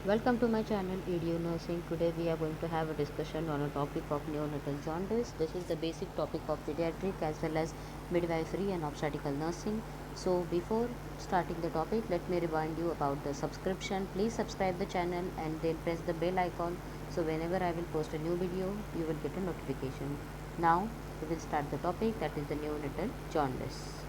Welcome to my channel EDU Nursing. Today we are going to have a discussion on a topic of neonatal jaundice. This is the basic topic of pediatric as well as midwifery and obstetrical nursing. So before starting the topic, let me remind you about the subscription. Please subscribe the channel and then press the bell icon, so whenever I will post a new video, you will get a notification. Now we will start the topic, that is the neonatal jaundice.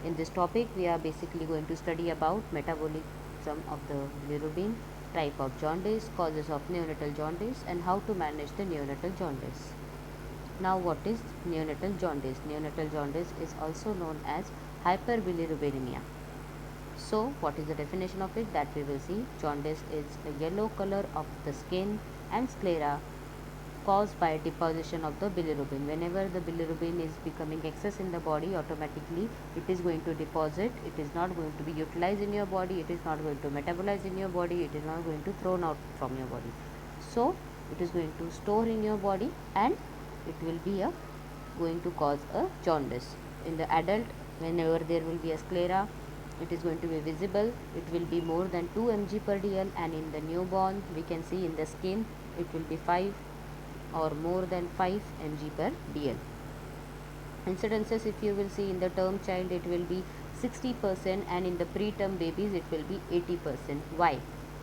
In this topic, we are basically going to study about metabolism of the bilirubin, type of jaundice, causes of neonatal jaundice, and how to manage the neonatal jaundice. Now, what is neonatal jaundice? Neonatal jaundice is also known as hyperbilirubinemia. So, what is the definition of it? That we will see. Jaundice is a yellow color of the skin and sclera caused by deposition of the bilirubin. Whenever the bilirubin is becoming excess in the body, automatically it is going to deposit. It is not going to be utilized in your body. It is not going to metabolize in your body. It is not going to thrown out from your body. So it is going to store in your body, and it will be going to cause a jaundice. In the adult, whenever there will be a sclera, it is going to be visible. It will be more than 2 mg per dl, and in the newborn, we can see in the skin it will be 5 or more than 5 mg per dl. Incidences, if you will see, in the term child it will be 60%, and in the preterm babies it will be 80%. Why?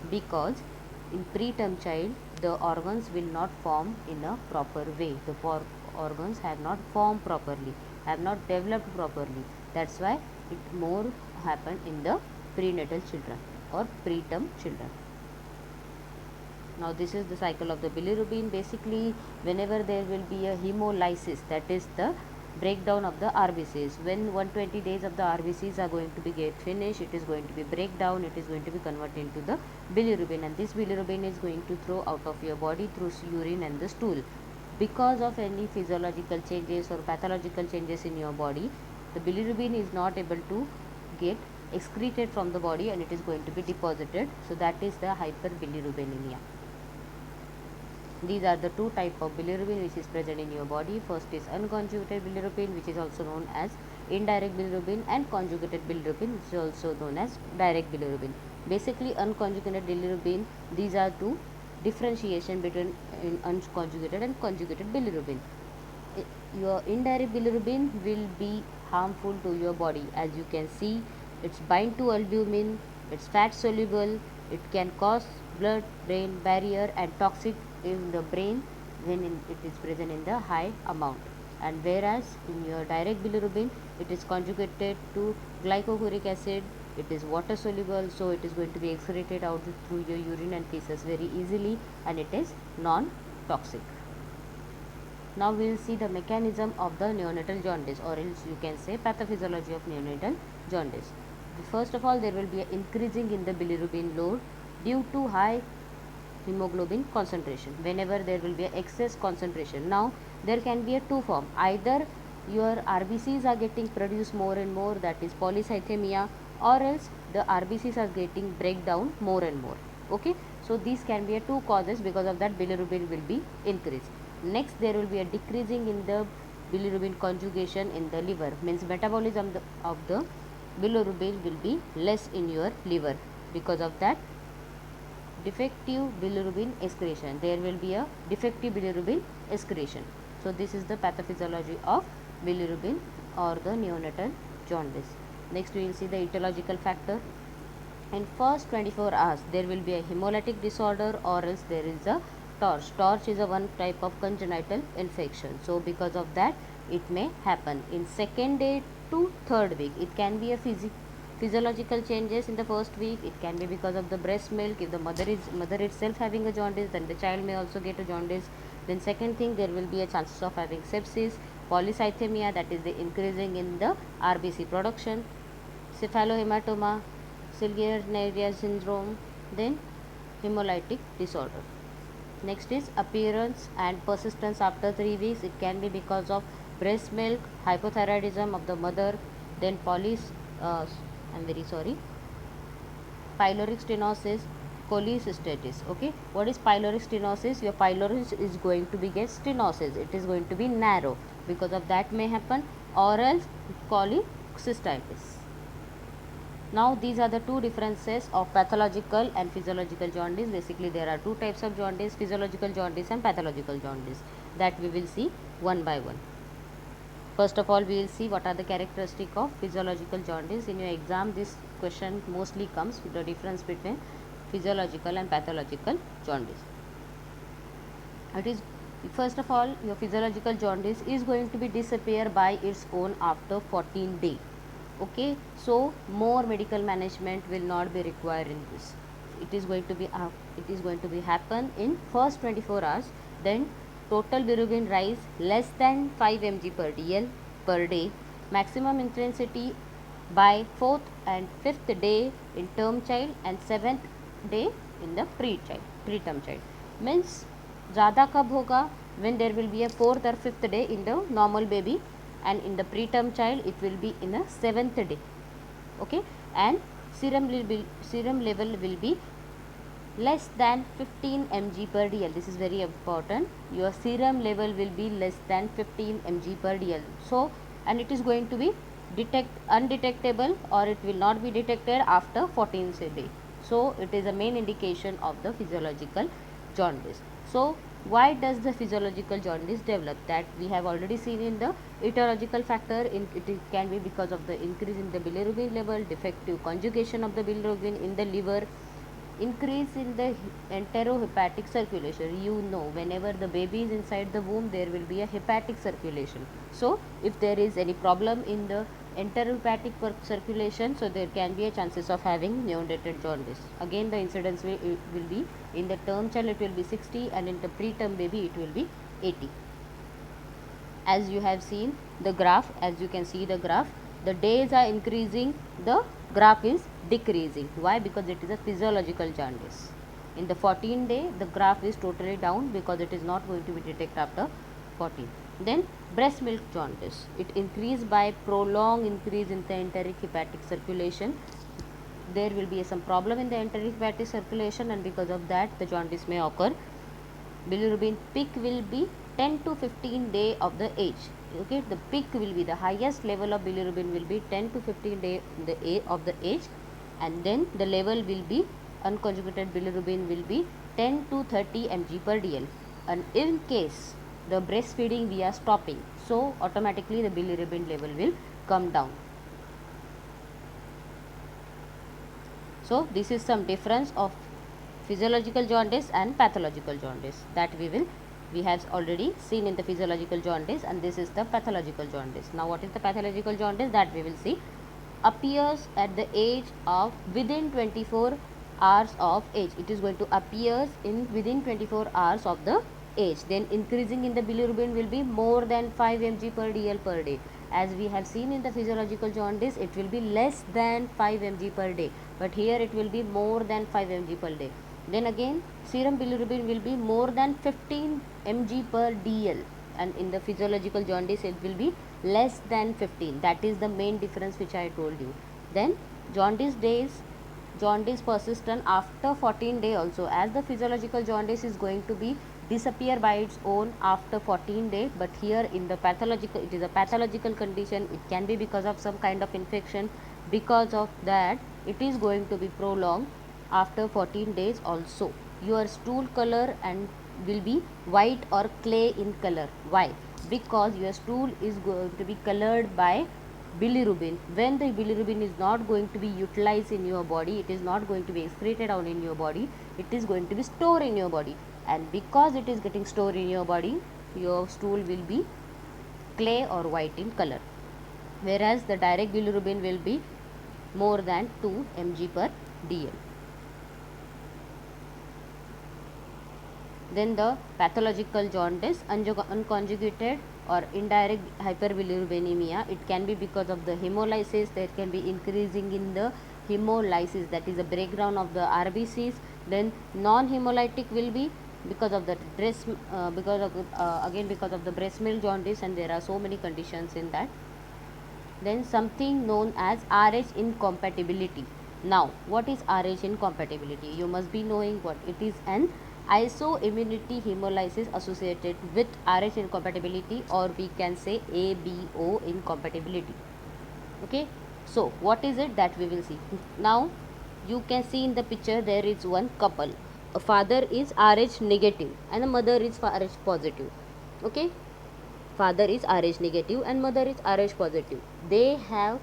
Because in preterm child the organs will not form in a proper way. The organs have not formed properly, have not developed properly. That's why it more happen in the prenatal children or preterm children. Now this is the cycle of the bilirubin. Basically, whenever there will be a hemolysis, that is the breakdown of the RBCs. When 120 days of the RBCs are going to be get finished, it is going to be breakdown. It is going to be converted into the bilirubin, and this bilirubin is going to throw out of your body through urine and the stool. Because of any physiological changes or pathological changes in your body, the bilirubin is not able to get excreted from the body, and it is going to be deposited. So that is the hyperbilirubinemia. These are the two types of bilirubin which is present in your body. First is unconjugated bilirubin, which is also known as indirect bilirubin, and conjugated bilirubin, which is also known as direct bilirubin. Basically, unconjugated bilirubin, these are two differentiation between unconjugated and conjugated bilirubin. Your indirect bilirubin will be harmful to your body. As you can see, it's bind to albumin, it's fat soluble, it can cause blood brain barrier and toxic in the brain when it is present in the high amount. And whereas in your direct bilirubin, it is conjugated to glycochloric acid, it is water soluble, so it is going to be excreted out through your urine and feces very easily, and it is non toxic. Now we will see the mechanism of the neonatal jaundice, or else you can say pathophysiology of neonatal jaundice. First of all, there will be an increasing in the bilirubin load due to high hemoglobin concentration. Whenever there will be an excess concentration, now there can be a two form. Either your RBCs are getting produced more and more, that is polycythemia, or else the RBCs are getting breakdown more and more. Okay, so these can be a two causes. Because of that, bilirubin will be increased. Next, there will be a decreasing in the bilirubin conjugation in the liver, means metabolism of the bilirubin will be less in your liver. Because of that, defective bilirubin excretion, there will be a defective bilirubin excretion. So this is the pathophysiology of bilirubin or the neonatal jaundice. Next, we will see the etiological factor. In first 24 hours, there will be a hemolytic disorder, or else there is a torch. Torch is a one type of congenital infection. So because of that, it may happen in second day to third week. It can be a physiological changes in the first week. It can be because of the breast milk. If the mother itself having a jaundice, then the child may also get a jaundice. Then second thing, there will be a chances of having sepsis, polycythemia, that is the increasing in the RBC production, cephalohematoma, Silger-Navier syndrome, then hemolytic disorder. Next is appearance and persistence after 3 weeks. It can be because of breast milk, hypothyroidism of the mother, then pyloric stenosis, cholecystitis. Okay, what is pyloric stenosis? Your pylori is going to be get stenosis. It is going to be narrow. Because of that may happen, or else cholecystitis. Now these are the two differences of pathological and physiological jaundice. Basically there are two types of jaundice, physiological jaundice and pathological jaundice, that we will see one by one. First of all, we will see what are the characteristics of physiological jaundice. In your exam, this question mostly comes with the difference between physiological and pathological jaundice. It is, first of all, your physiological jaundice is going to be disappear by its own after 14 days. Okay, so more medical management will not be required in this. It is going to be happen in first 24 hours. Then total bilirubin rise less than 5 mg per dl per day. Maximum intensity by 4th and 5th day in term child and 7th day in the preterm child. Means ज़्यादा कब होगा, when there will be a 4th or 5th day in the normal baby, and in the preterm child it will be in a 7th day. Okay, and serum level will be less than 15 mg per dl. This is very important. Your serum level will be less than 15 mg per dl. So, and it is going to be undetectable, or it will not be detected after 14th day. So, it is a main indication of the physiological jaundice. So, why does the physiological jaundice develop? That we have already seen in the etiological factor. It can be because of the increase in the bilirubin level, defective conjugation of the bilirubin in the liver, increase in the enterohepatic circulation. You know, whenever the baby is inside the womb, there will be a hepatic circulation. So, if there is any problem in the enterohepatic circulation, so there can be a chances of having neonatal jaundice. Again, the incidence will be in the term child it will be 60, and in the preterm baby it will be 80. As you have seen the graph, as you can see the graph, the days are increasing, the graph is decreasing. Why? Because it is a physiological jaundice. In the 14 day the graph is totally down because it is not going to be detected after 14. Then breast milk jaundice, it increased by prolonged increase in the enteric hepatic circulation. There will be some problem in the enteric hepatic circulation, and because of that the jaundice may occur. Bilirubin peak will be 10 to 15 day of the age. Okay, the peak will be, the highest level of bilirubin will be 10 to 15 day of the age, and then the level will be, unconjugated bilirubin will be 10 to 30 mg per dl. And in case the breastfeeding we are stopping, so automatically the bilirubin level will come down. So this is some difference of physiological jaundice and pathological jaundice that we have already seen in the physiological jaundice, and this is the pathological jaundice. Now what is the pathological jaundice, that we will see. Appears at the age of within 24 hours of age. It is going to appear in within 24 hours of the age. Then increasing in the bilirubin will be more than 5 mg per dl per day. As we have seen in the physiological jaundice, it will be less than 5 mg per day, but here it will be more than 5 mg per day. Then again serum bilirubin will be more than 15 mg per dl, and in the physiological jaundice it will be less than 15. That is the main difference which I told you. Then jaundice persistent after 14 day also, as the physiological jaundice is going to be disappear by its own after 14 days, but here in the pathological, it is a pathological condition. It can be because of some kind of infection. Because of that it is going to be prolonged after 14 days also. Your stool color and will be white or clay in color. Why? Because your stool is going to be colored by bilirubin. When the bilirubin is not going to be utilized in your body, it is not going to be excreted out in your body, it is going to be stored in your body, and because it is getting stored in your body, your stool will be clay or white in color, whereas the direct bilirubin will be more than 2 mg per dl. Then the pathological jaundice, unconjugated or indirect hyperbilirubinemia. It can be because of the hemolysis. There can be increasing in the hemolysis, that is the breakdown of the RBCs. Then non-hemolytic will be because of the breast because of the breast milk jaundice, and there are so many conditions in that. Then something known as RH incompatibility. Now what is RH incompatibility? You must be knowing what it is. An isoimmunity hemolysis associated with RH incompatibility, or we can say ABO incompatibility. Okay, So what is it that we will see now? You can see in the picture there is one couple. A father is Rh negative and a mother is Rh positive. Okay, father is Rh negative and mother is Rh positive. They have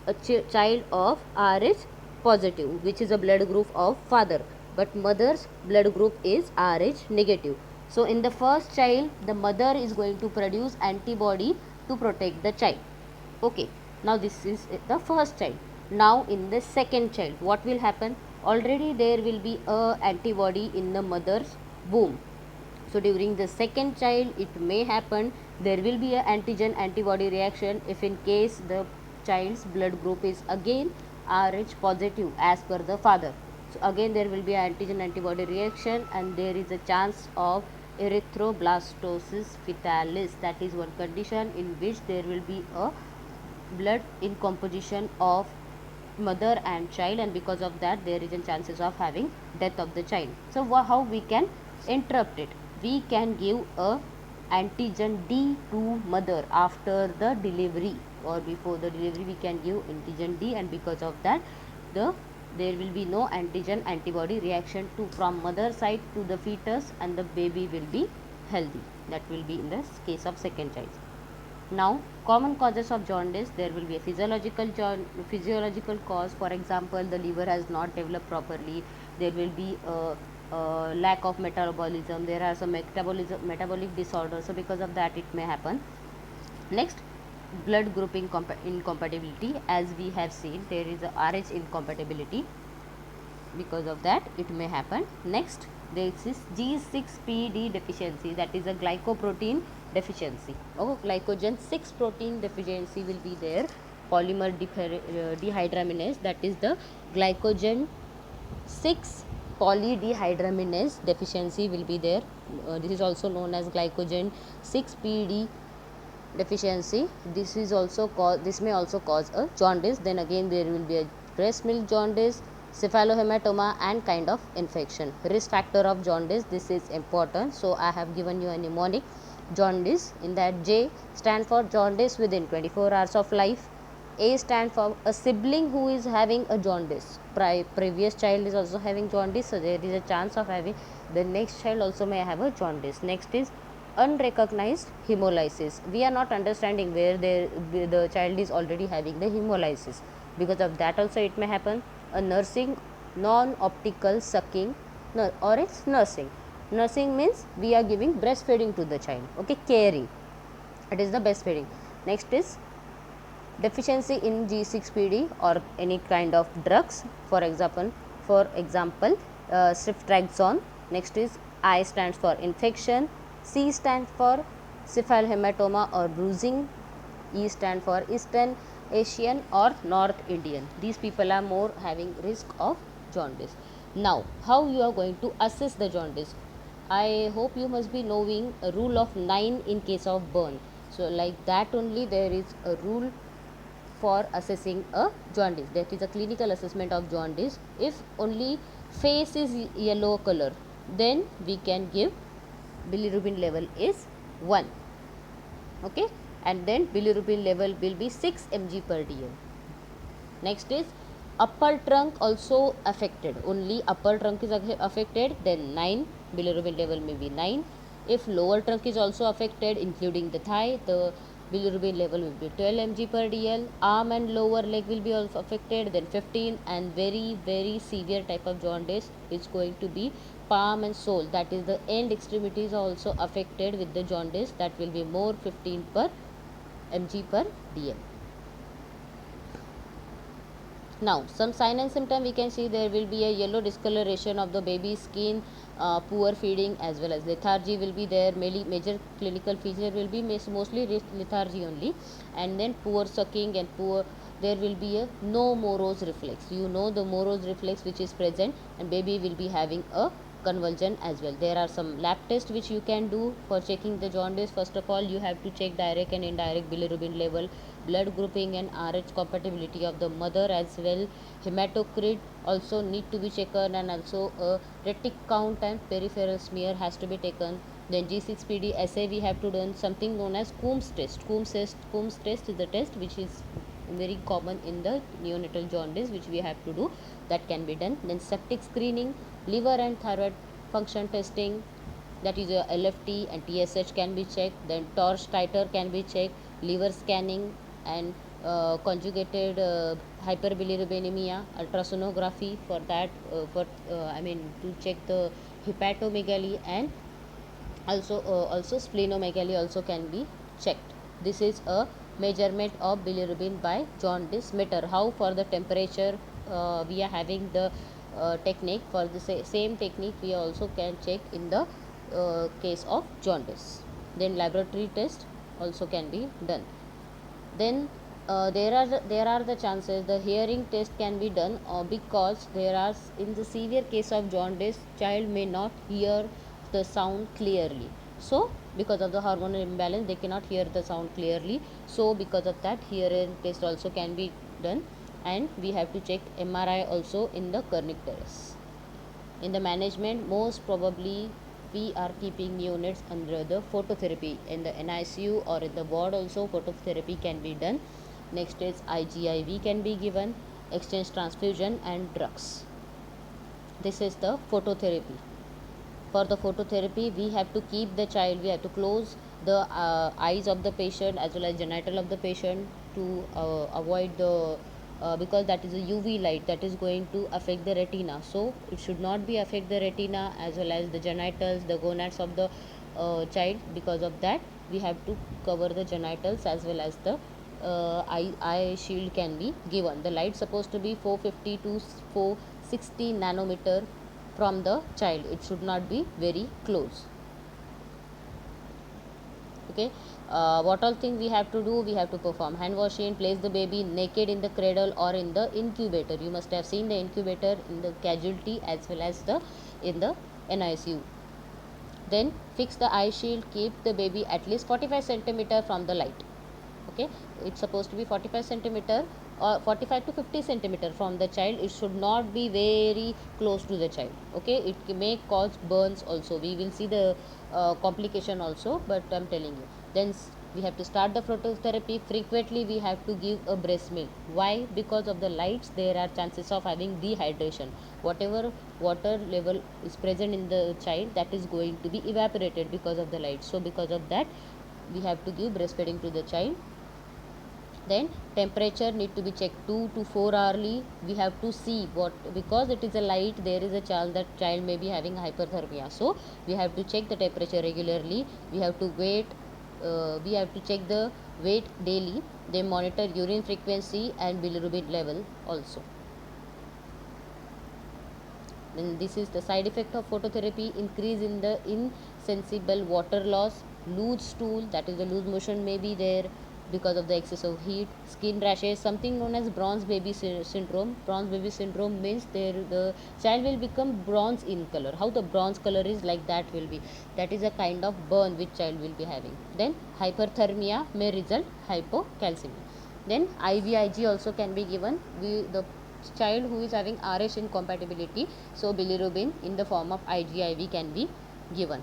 a child of Rh positive, which is a blood group of father, but mother's blood group is Rh negative. So in the first child, the mother is going to produce antibody to protect the child. Okay, now this is the first child. Now in the second child, what will happen? Already there will be a antibody in the mother's womb. So during the second child, it may happen there will be a antigen antibody reaction if in case the child's blood group is again Rh positive as per the father. So again there will be an antigen antibody reaction and there is a chance of erythroblastosis fetalis. That is one condition in which there will be a blood in composition of mother and child, and because of that there is a chances of having death of the child. So how we can interrupt it? We can give a antigen D to mother after the delivery or before the delivery. We can give antigen D, and because of that there will be no antigen antibody reaction to from mother side to the fetus, and the baby will be healthy. That will be in the case of second child. Now, common causes of jaundice, there will be a physiological cause. For example, the liver has not developed properly. There will be a lack of metabolism. There are some metabolic disorders. So because of that, it may happen. Next, blood group incompatibility. As we have seen, there is a Rh incompatibility. Because of that, it may happen. Next, there is G6PD deficiency, that is a glycoprotein deficiency. Glycogen 6 protein deficiency will be there. Polymer dehydrogenase, that is the glycogen 6 polydehydrogenase deficiency will be there. This is also known as glycogen 6PD deficiency. This may also cause a jaundice. Then again there will be a breast milk jaundice, cephalohematoma, and kind of infection. Risk factor of jaundice, this is important. So I have given you a mnemonic jaundice. In that, J stand for jaundice within 24 hours of life. A stand for a sibling who is having a jaundice. Previous child is also having jaundice, so there is a chance of having the next child also may have a jaundice. Next is unrecognized hemolysis. We are not understanding where the child is already having the hemolysis. Because of that also it may happen. A nursing non-optical sucking, or it's nursing. Nursing means we are giving breastfeeding to the child. Okay, caring. It is the breastfeeding. Next is deficiency in G6PD or any kind of drugs. For example, ceftriaxone. Next is I stands for infection. C stands for cephalohematoma or bruising. E stand for Eastern Asian or North Indian. These people are more having risk of jaundice. Now, how you are going to assess the jaundice? I hope you must be knowing a rule of 9 in case of burn. So like that only there is a rule for assessing a jaundice. That is a clinical assessment of jaundice. If only face is yellow color, then we can give bilirubin level is 1. Okay, and then bilirubin level will be 6 mg per dl. Next is upper trunk also affected. Only upper trunk is affected, then 9, bilirubin level may be 9. If lower trunk is also affected, including the thigh, the bilirubin level will be 12 mg per dl. Arm and lower leg will be also affected, then 15. And very severe type of jaundice is going to be palm and sole, that is the end extremities are also affected with the jaundice. That will be more 15 per mg per dl. Now, some sign and symptom we can see there will be a yellow discoloration of the baby's skin, poor feeding as well as lethargy will be there. Major clinical feature will be mostly lethargy only, and then poor sucking and there will be a no Moro's reflex. You know the Moro's reflex which is present, and baby will be having a convulsion as well. There are some lab tests which you can do for checking the jaundice. First of all, you have to check direct and indirect bilirubin level, blood grouping and Rh compatibility of the mother as well. Hematocrit also need to be checked, and also a retic count and peripheral smear has to be taken. Then G6PD assay we have to do something known as Coombs test. Coombs test is the test which is very common in the neonatal jaundice, which we have to do. That can be done. Then septic screening, liver and thyroid function testing, that is a LFT and TSH can be checked. Then torch titer can be checked, liver scanning, and conjugated hyperbilirubinemia, ultrasonography for that, to check the hepatomegaly, and also splenomegaly also can be checked. This is a measurement of bilirubin by jaundice meter. How? For the temperature, we are having the technique. For the same technique we also can check in the case of jaundice. Then laboratory test also can be done. Then there are the chances the hearing test can be done, because there are, in the severe case of jaundice, child may not hear the sound clearly. So because of the hormonal imbalance they cannot hear the sound clearly, so because of that hearing test also can be done. And we have to check MRI also in the kernicterus. In the management, most probably we are keeping neonates under the phototherapy. In the NICU or in the ward also phototherapy can be done. Next is IGIV can be given, exchange transfusion, and drugs. This is the phototherapy. For the phototherapy we have to keep the child, we have to close the eyes of the patient as well as genital of the patient to avoid the because that is a UV light that is going to affect the retina, so it should not be affect the retina as well as the genitals, the gonads of the child. Because of that we have to cover the genitals as well as the eye shield can be given. The light supposed to be 450 to 460 nanometer from the child, it should not be very close. Okay, what all things we have to do? We have to perform hand washing, place the baby naked in the cradle or in the incubator. You must have seen the incubator in the casualty as well as the in the NICU. Then fix the eye shield, keep the baby at least 45 centimeter from the light. Okay, it's supposed to be 45 centimeter or 45 to 50 centimeter from the child. It should not be very close to the child. Okay, it may cause burns also. We will see the complication also, but I'm telling you. Then we have to start the phototherapy. Frequently we have to give a breast milk. Why? Because of the lights there are chances of having dehydration. Whatever water level is present in the child, that is going to be evaporated because of the light. So because of that we have to give breastfeeding to the child. Then temperature need to be checked 2 to 4 hourly. We have to see what, because it is a light, there is a chance that child may be having hyperthermia, so we have to check the temperature regularly. We have to we have to check the weight daily. They monitor urine frequency and bilirubin level also. Then this is the side effect of phototherapy: increase in the insensible water loss, loose stool, that is the loose motion may be there because of the excess of heat, skin rashes, something known as bronze baby syndrome. Bronze baby syndrome means the child will become bronze in color. How the bronze color is, like that will be, that is a kind of burn which child will be having. Then hyperthermia may result hypocalcemia. Then IVIG also can be given. The child who is having RH incompatibility, so bilirubin in the form of IgIV can be given,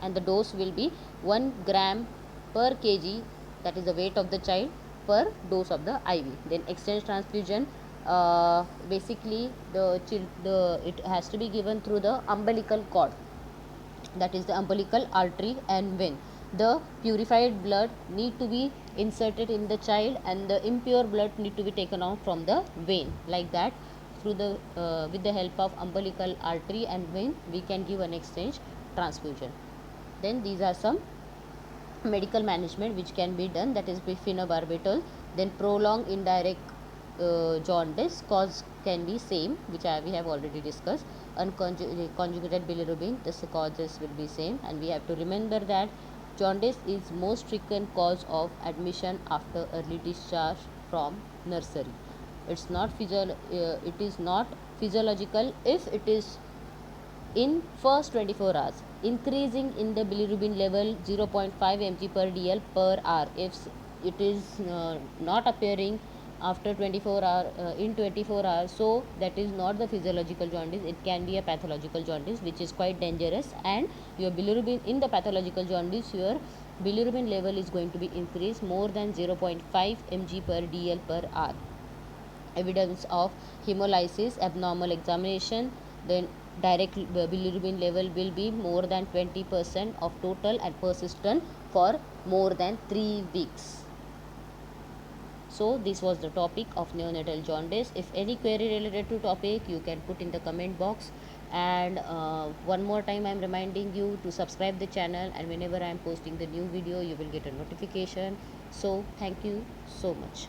and the dose will be 1 gram per kg, that is the weight of the child, per dose of the IV. Then exchange transfusion, basically it has to be given through the umbilical cord, that is the umbilical artery and vein. The purified blood need to be inserted in the child and the impure blood need to be taken out from the vein. Like that, through the with the help of umbilical artery and vein we can give an exchange transfusion. Then these are some medical management which can be done, that is phenobarbital. Then prolonged indirect jaundice cause can be same, which we have already discussed. Unconjugated bilirubin, the causes will be same, and we have to remember that jaundice is most frequent cause of admission after early discharge from nursery. It's not it is not physiological if it is in first 24 hours. Increasing in the bilirubin level 0.5 mg per dl per hour. If it is not appearing after 24 hour in 24 hours, so that is not the physiological jaundice, it can be a pathological jaundice which is quite dangerous. And your bilirubin in the pathological jaundice, your bilirubin level is going to be increased more than 0.5 mg per dl per hour. Evidence of hemolysis abnormal examination, then direct bilirubin level will be more than 20% of total and persistent for more than 3 weeks. So this was the topic of neonatal jaundice. If any query related to topic, you can put in the comment box. And one more time I am reminding you to subscribe the channel, and whenever I am posting the new video you will get a notification. So thank you so much.